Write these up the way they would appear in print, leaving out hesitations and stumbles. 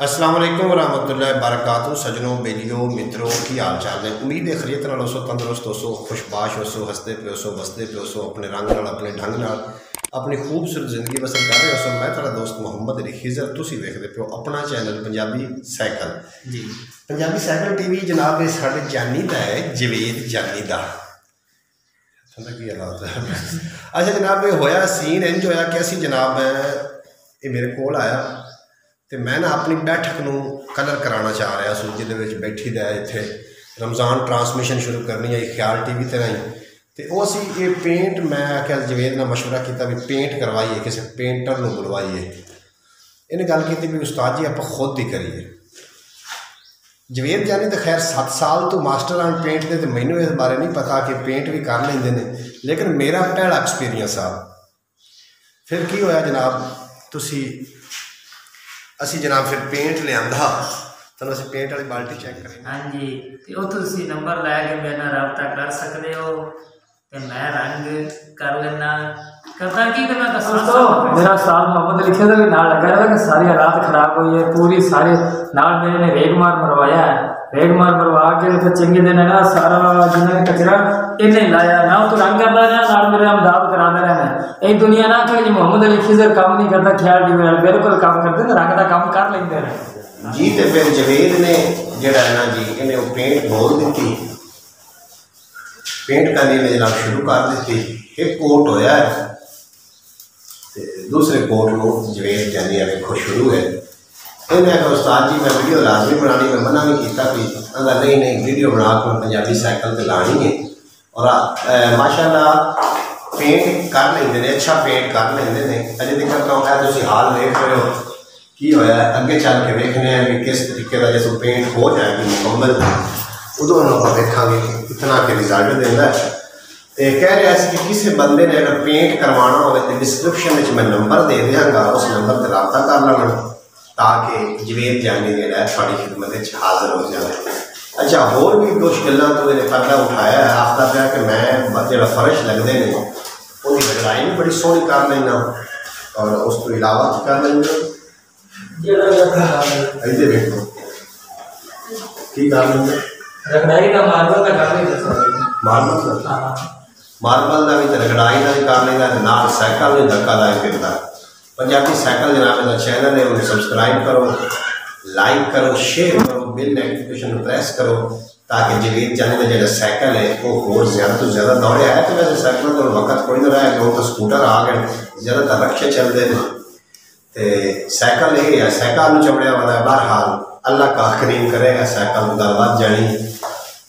अस्सलाम वालेकुम वरहमतुल्लाहि वबरकातुहू। सजनों बेलियो मित्रों की हाल चाल ने। उम्मीद है खरीत नाल होसो, तंदुरुस्त होसो, खुशबाश होसो, हसते पे होसो, बसते पे होसो, अपने रंग नाल अपने ढंग नाल अपनी खूबसूरत जिंदगी बसर कर रहे होसो। मैं तुहाडा दोस्त मुहम्मद अली खिजर, तुसीं देखदे पे हो अपना चैनल पंजाबी साइकिल जी। पंजाबी साइकिल टीवी जनाब ये साडे जानी दा है, जवेद जानी दा की हालात है। अच्छा जनाब ये होया सीन इंज होया कि असी जनाब ये मेरे कोल आया तो मैं ना अपनी बैठक नूं कलर कराना चाह रहा सू, जिहदे विच बैठी दा इत्थे रमज़ान ट्रांसमिशन शुरू करनी है ख्याल टीवी ते नहीं। तो असी ये पेंट मैं आख्या जवेद ने मशवरा किया भी पेंट करवाइए, किसी पेंटर नूं बुलवाइए। इन्हें गल की भी उस्ताद जी आप खुद ही करिए। जवेद जानी तो खैर 7 साल तो मास्टर आन पेंट दे, तो मैनू इस बारे नहीं पता कि पेंट भी कर लेंदे ने, लेकिन मेरा पहला एक्सपीरियंस आ। फिर की होया जनाब, तुसी असी जनाब फिर पेंट लिया तो असी पेंट वाली बाल्टी चेक करें। हाँ जी, तो तुसी नंबर लैके मेरे नाल राबता कर सकते हो ते मैं रंग कर लेना। करता की करना दसो। मेरा साल मोहम्मद लिखे का भी नाल लगा रहा कि सारी हालात खराब हुई है पूरी, सारे नाल मेरे ने रेगमार मरवाया है। रेगमार मरवा के तो चंगे दिन है ना सारा जिन्हें कचरा इन्हें लाया ना, तो रंग करता रहा नाल मेरे अमदाद कराता रहना। एक दुनिया ना कि मोहम्मद अली खिजर काम नहीं करता, ख्याल टीवी वाले बिल्कुल काम करते ना, रंग का काम कर लेंगे जी। तो फिर जवेद ने जड़ा है ना जी, इन्हें वो पेंट बोल दी, पेंट करनी में जनाब शुरू कर दी। एक कोट होया है दूसरे कोट को जवेद जानी है वेखो शुरू है। इन्हें आखिया उस्ताद जी मैं वीडियो लाजमी बनानी, मैं मना नहीं किया कोई, कहता नहीं नहीं वीडियो बना के पंजाबी साइकिल पर लानी है। और माशाल्लाह पेंट कर लेंदे ने, अच्छा पेंट कर लेंदे ने। अजे तक तुम हाल वेख रहे हो की होया, अगे चल के वेखने भी किस तरीके का जो पेंट हो जाएगी मुकम्मल, उदों आप देखा कितना के रिजल्ट देता है। तो कह रहा है कि किसी बंदे ने अगर पेंट करवाना हो तो डिस्क्रिप्शन में मैं नंबर दे देंगा, उस नंबर पर रब्ता कर लेना ताकि जवेद जानी जो थोड़ी खिदमत हाजिर हो जाए। अच्छा होर भी कुछ गल्लां तो इन्हें पर्दा उठाया है, आखता पाया कि मैं जो फर्श लगते हैं वो रगड़ाई भी बड़ी सोहनी कर लेना और उस तो इलावा कर लेंगे इधर देखो की कर लेंगे रगड़ाई का मार्बल का कर लेंगे, मार्बल का भी तो रगड़ाई का भी कर लेंगे, नाल साइकिल भी धक्का लाए फिरता। पंजाबी साइकिल जनाब का चैनल है, उन्हें सब्सक्राइब करो, लाइक करो, शेयर करो, बिल नोटिफिकेशन प्रेस करो ताकि जवेद जानी का जो साइकिल है वो होर ज़्यादा तो ज़्यादा दौड़े है। तो वैसे साइकिल का वक्त कोई ना रहा है, लोग तो स्कूटर आ गए, ज़्यादातर रक्शे चलते हैं। तो साइकिल ये है, साइकिल चमड़िया वाला है। बहरहाल अल्लाह का करीम करेगा साइकिल गलबात जानी।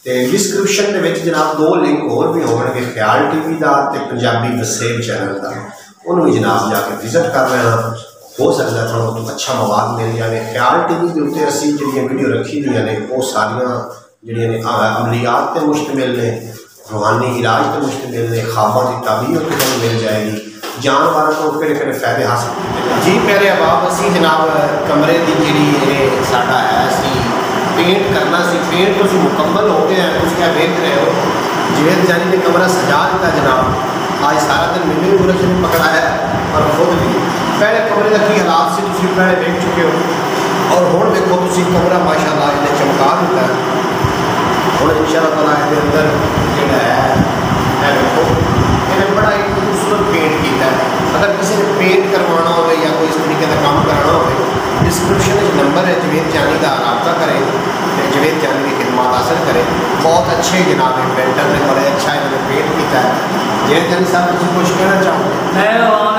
तो डिस्क्रिप्शन के जनाब 2 लिंक होर भी होंगे, ख्याल टीवी का तो पंजाबी वसेब चैनल का, उन्होंने जनाब जाके विजिट कर लेना। हो सकता है थोड़ा तो अच्छा मवाद मिल जाए। ख्याल टीवी के उत्ते असी जो वीडियो रखी दी ने वो सारिया ने अमलियात पर मुश्तमिल ने, रूहानी इलाज पर मुश्तमिल ने, ख्वाबा की ताबीर तो मिल जाएगी, जानवर को कि फायदे हासिल किए जी। प्यारे अहबाब असी जनाब कमरे की जी साडा है असी पेंट करना सी, पेंट तो मुकम्मल हो गया है। कुछ क्या देख रहे हो जवेद जानी ने कमरा सजा दिता जनाब। आज सारा दिन मैंने भी बुरश ने पकड़ाया और खुद भी पहले कमरे का की हालात से तुम पहले देख चुके हो और हुण देखो तुम कमरा माशाअल्लाह इन्हें चमका दिता है। हुण इंशाअल्लाह ताला इसके अंदर जो है देखो इन्हें बड़ा ही खूबसूरत पेंट किया है। अगर किसी ने पेंट करवाना हो या कोई इस तरीके का काम कराना हो, डिस्क्रिप्शन में नंबर है जवेद जानी का, रब्ता करें, जवेद जानी की खिदमत हासिल करें। बहुत अच्छे जनाब पेंटर ने बड़े अच्छा इन्होंने पेंट किया है। जवेद जानी साहब तुम कुछ कहना चाहोगे? मैं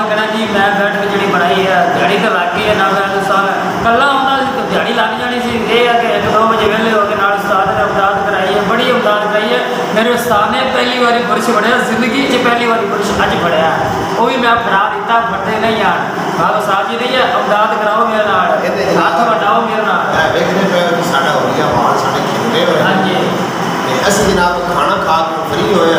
कहना जी मैं बैठ के जी बनाई है दिहाड़ी तो लग गई है ना, मैं साल कला आता तो दिहाड़ी लग जानी सी। ये है कि 1-2 बजे वेले हो के नाल उस्ताद ने अमदाद कराई है, बड़ी अमदाद कराई है। मेरे उस्ताद ने पहली बार बुरश फड़िया जिंदगी पहली बार बुरश अज फड़िया, वो भी मैं फड़ा दिता, फटते नहीं यार बाबा साहब जी नहीं है अमदाद कराओ मेरे नाल, हाथ वटाओ मेरे नाल। हाँ जी अस जनाब खाना खा के फ्री होए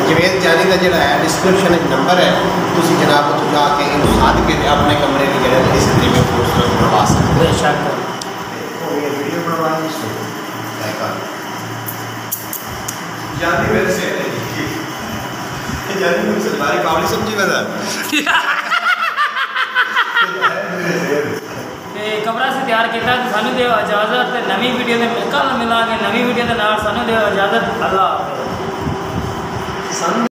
जवेद जानी का जोड़ा है डिस्क्रिप्शन नंबर है, तुम जनाब उत्थे जाके इन साध के अपने कमरे की जगह इस तरीके में खूबसूरत बनवा सकते हो। बेशक वीडियो बनवानी जानी मेरे से जानी मेरे से बारी कावली समझी वजह कमरा से तैयार किया। सानू दिओ इजाजत, नवी वीडियो में कल मिलांगे नवी वीडियो के नाल। सानू दिओ इजाजत, अल्लाह हाफिज़।